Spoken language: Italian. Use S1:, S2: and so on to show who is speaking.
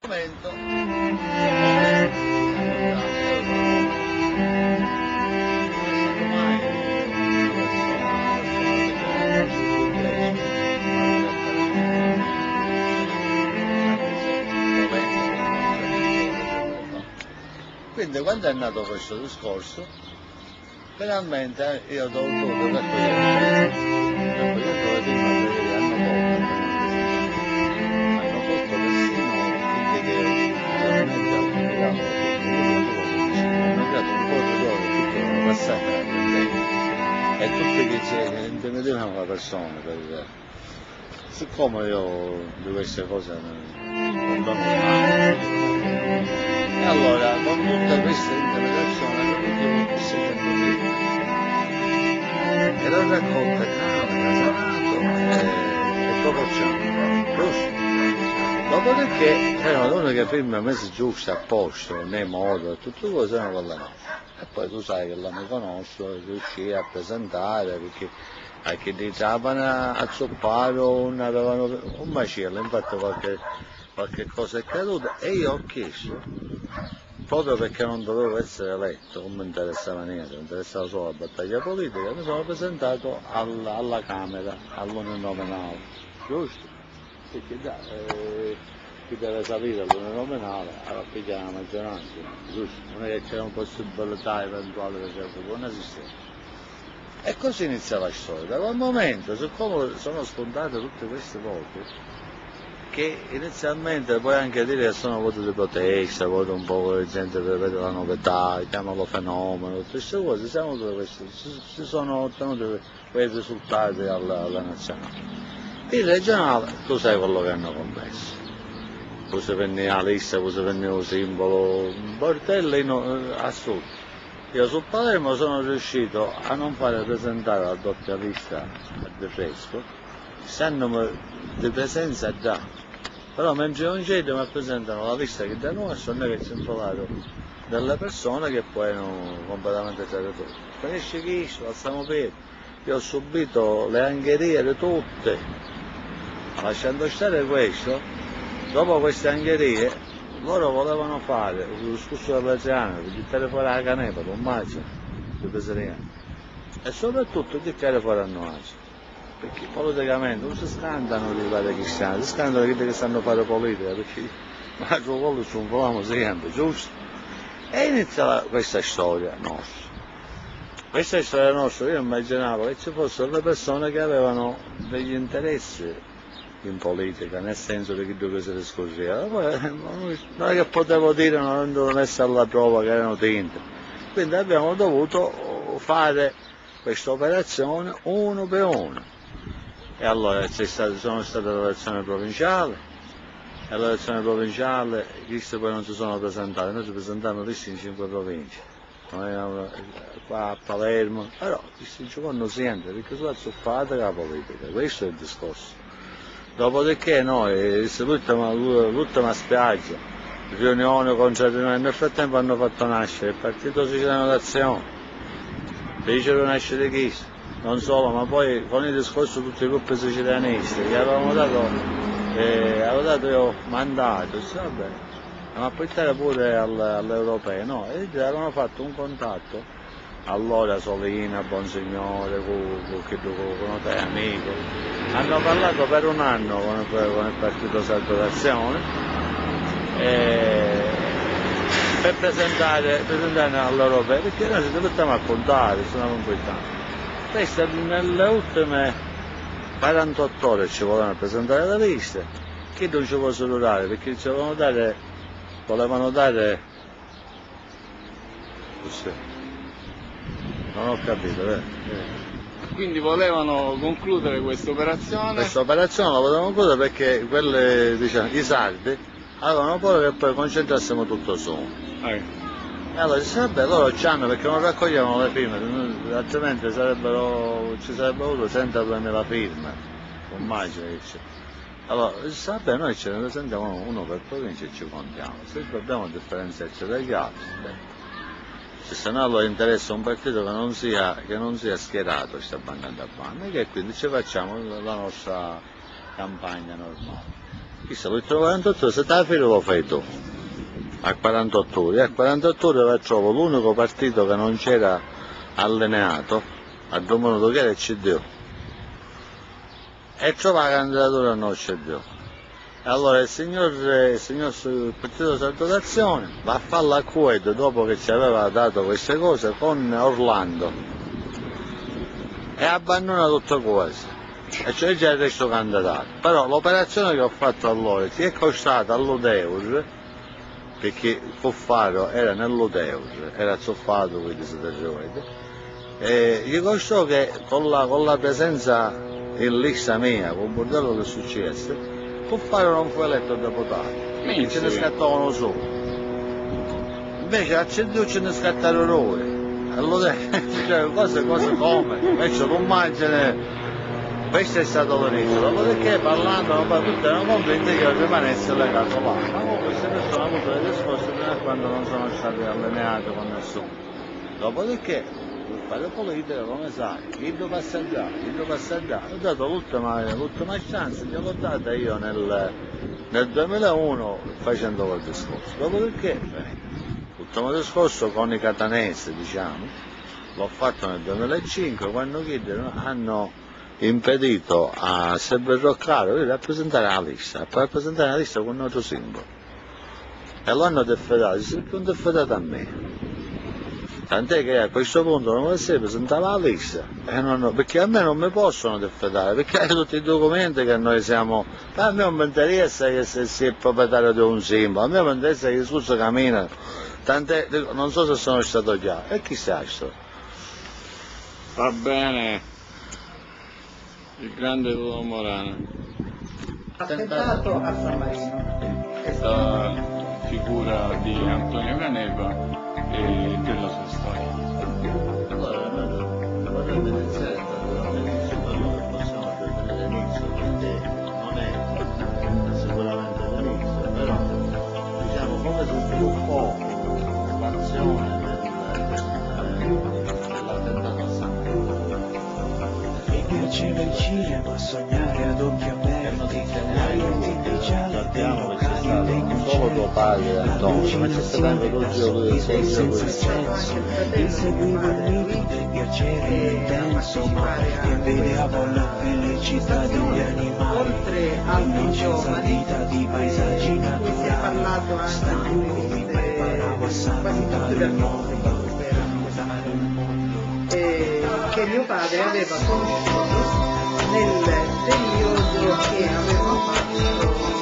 S1: momento quindi quando è nato questo discorso finalmente io ho dovuto raccogliere le prime hanno colto persino finché che veramente hanno dato un po' di loro tutti erano passati alla prendente e tutti che intimidivano la persona per siccome io di queste cose non do e allora con tutte queste intimidazioni hanno avuto 600 film erano raccolte Sanato e Topocciano, giusto? Dopodiché erano l'unica firma messa giusta a posto, nei modo e tutte cose erano con la nostra. E poi tu sai che l'amico nostro riuscì a presentare perché a chi dicevano a zoppare non avevano un macello, infatti qualche cosa è caduta e io ho chiesto, proprio perché non dovevo essere eletto, non mi interessava niente, mi interessava solo la battaglia politica, mi sono presentato alla Camera, all'uninominale, giusto? Perché chi deve salire all'uninominale alla pigliare la maggioranza, giusto? Non è che c'è una possibilità eventuale che non esisteva. E così inizia la storia. Da quel momento, siccome sono spuntate tutte queste cose, che inizialmente puoi anche dire che sono voti di protesta, voti un po' di gente che vede la novità, chiamano fenomeno, tutte queste cose, si sono ottenuti quei risultati alla nazionale. Il regionale, tu sai quello che hanno commesso. Poi si veniva la lista, poi si veniva il simbolo, bordelli assurdo. Io su Palermo sono riuscito a non fare presentare la doppia lista a De Fresco, essendomi di presenza già. Però mentre non c'è mi presentano la lista che da noi sono che ci hanno trovato delle persone che poi erano completamente traditori. Finisce chi? Alziamo piedi. Io ho subito le angherie di tutte. Lasciando stare questo, dopo queste angherie, loro volevano fare il discorso dell'Aziano, di buttare fuori la canepa, un maggio, di peseriano. E soprattutto di tirare fuori a noi. Perché politicamente non si scandano di fare cristiani, si scandano di che stanno a fare politica, perché ma quello ci un sempre, giusto? E inizia questa storia nostra. Questa storia nostra, io immaginavo che ci fossero le persone che avevano degli interessi in politica, nel senso che dove si discorreva, non è che potevo dire non avendo messo alla prova che erano tinte. Quindi abbiamo dovuto fare questa operazione uno per uno. E allora sono state le elezioni provinciali, e all'elezione provinciale questi poi non si sono presentati, noi ci presentiamo liste in 5 province, qua a Palermo, però questi ci fanno sempre, perché sono azzuffate la politica, questo è il discorso. Dopodiché noi, l'ultima spiaggia, riunione contro riunione, nel frattempo hanno fatto nascere il Partito Siciliano d'Azione, fecero nascere chi? Non solo, ma poi con il discorso tutti i gruppi sicilianisti gli avevamo dato io mandato, vabbè, ma portare pure all'europeo, no, e gli avevano fatto un contatto, allora Solina, Bonsignore, con te amico, hanno parlato per un anno con il Partito Sardo d'Azione per presentare all'europeo, perché noi ci dobbiamo appuntare, stiamo conquistando. Queste nelle ultime 48 ore ci volevano presentare la lista, che non ci possono dare, perché ci volevano dare, non ho capito,
S2: Quindi volevano concludere questa operazione?
S1: Questa operazione la volevano concludere perché i sardi avevano paura che poi concentrassimo tutto su. E allora si vabbè, loro c'hanno perché non raccoglievano le firme, altrimenti ci sarebbero avuto 102.000 firme, immagino che c'è. Allora, vabbè, noi ce ne presentiamo uno per provincia e ci contiamo, se dobbiamo differenziarci dagli altri, se no allora interessa un partito che non sia schierato, sta banda a banda, e che quindi ci facciamo la nostra campagna normale. Chissà, per 48 ore, se te la fai lo fai tu, a 48 ore, a 48 ore la trovo l'unico partito che non c'era allineato, a Domenico che era il CDU, e trova la candidatura non CDU. Allora il signor Partito Salto d'Azione va a fare l'accordo dopo che ci aveva dato queste cose con Orlando e abbandona tutto quasi, e cioè già il resto candidato. Però l'operazione che ho fatto allora ti è costata all'Udeur, perché Cuffaro era nell'Udeur, era zuffato, quindi si ricorda, e gli costò che con la presenza in lista mia, con il bordello che è successo, Cuffaro non fu eletto deputato, quindi ce ne scattavano solo. Invece a CDU ce ne scattarono due. Allora, cioè, cose come? Invece l'immagine, questo è stato l'inizio. Dopodiché parlando, tutti erano convinti che io rimanesse legato là. Ma queste persone hanno avuto delle risposte fino a quando non sono stati allineati con nessuno. Dopodiché, per fare politica, come sai, chi lo passaggiare, ho dato l'ultima chance, gliel'ho data io nel 2001 facendo quel discorso. Dopodiché, l'ultimo discorso con i catanesi, diciamo, l'ho fatto nel 2005, quando hanno impedito a Sebbe Roccaro di rappresentare la lista, per rappresentare la lista con un altro simbolo. E lo hanno defedato, si è defedato a me. Tant'è che a questo punto non si presentava la lista, perché a me non mi possono defedare, perché hai tutti i documenti che noi siamo. A me non mi interessa che se si è proprietario di un simbolo, a me mi interessa che scusa cammina, tant'è, non so se sono stato chiaro, e chissà sto.
S2: Va bene, il grande Totò Morana.
S3: Attentato a San Marino.
S2: Questa figura di Antonio Caneva e della sua storia.
S1: Allora, vorrei iniziare dall'inizio, quello che possiamo definire l'inizio, perché non è sicuramente l'inizio, però diciamo come si sviluppò l'azione dell'attentato a San Marino.
S4: Mi piaceva il cinema, sognare ad occhi aperti,
S1: Sappiamo che c'è stato non solo tuo padre Antonio, ma c'è stato anche tuo zio lui,
S4: senza senso, inseguivo il mito del piacere intenso, ma invidiavo la felicità degli animali,
S3: Oltre al
S4: l'innocenza vita di paesaggi
S3: cui si è
S4: naturali,
S3: parlato anche
S4: stanco mi preparavo a salutare il mondo.
S3: che mio padre aveva conosciuto nel periodo che aveva fatto